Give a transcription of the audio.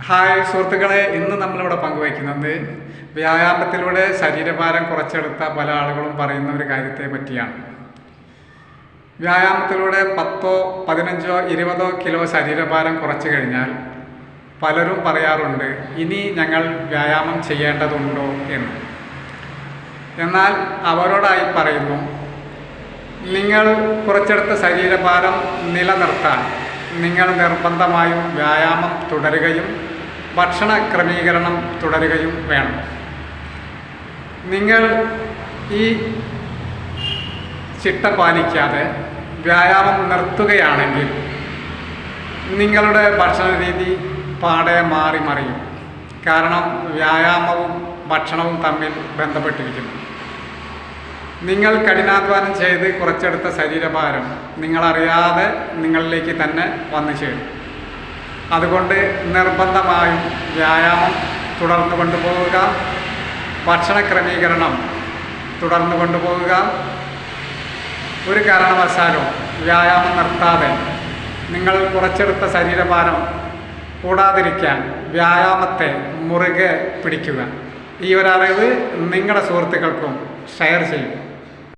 Hi സുഹൃത്തുക്കളെ, ഇന്ന് നമ്മളിവിടെ പങ്കുവയ്ക്കുന്നത് വ്യായാമത്തിലൂടെ ശരീരഭാരം കുറച്ചെടുത്ത പല ആളുകളും പറയുന്ന ഒരു കാര്യത്തെ പറ്റിയാണ്. വ്യായാമത്തിലൂടെ 10, 15, 20 കിലോ ശരീരഭാരം കുറച്ചു കഴിഞ്ഞാൽ പലരും പറയാറുണ്ട്, ഇനി ഞങ്ങൾ വ്യായാമം ചെയ്യേണ്ടതുണ്ടോ എന്ന്. എന്നാൽ അവരോടായി പറയുന്നു, നിങ്ങൾ കുറച്ചെടുത്ത ശരീരഭാരം നിലനിർത്താൻ നിങ്ങൾ നിർബന്ധമായും വ്യായാമം തുടരുകയും ഭക്ഷണ ക്രമീകരണം തുടരുകയും വേണം. നിങ്ങൾ ഈ ചിട്ട പാലിക്കാതെ വ്യായാമം നിർത്തുകയാണെങ്കിൽ നിങ്ങളുടെ ഭക്ഷണ രീതി പാടെ മാറി മറിയും. കാരണം വ്യായാമവും ഭക്ഷണവും തമ്മിൽ ബന്ധപ്പെട്ടിരിക്കുന്നു. നിങ്ങൾ കഠിനാധ്വാനം ചെയ്ത് കുറച്ചെടുത്ത ശരീരഭാരം നിങ്ങളറിയാതെ നിങ്ങളിലേക്ക് തന്നെ വന്നു ചേരും. അതുകൊണ്ട് നിർബന്ധമായും വ്യായാമം തുടർന്നു കൊണ്ടുപോവുക, ഭക്ഷണ ക്രമീകരണം തുടർന്നു കൊണ്ടുപോവുക. ഒരു കാരണവശാലും വ്യായാമം നിർത്താതെ നിങ്ങൾ കുറച്ചെടുത്ത ശരീരഭാരം കൂടാതിരിക്കാൻ വ്യായാമത്തെ മുറുകെ പിടിക്കുക. ഈ ഒരറിവ് നിങ്ങളുടെ സുഹൃത്തുക്കൾക്കും ഷെയർ ചെയ്യും.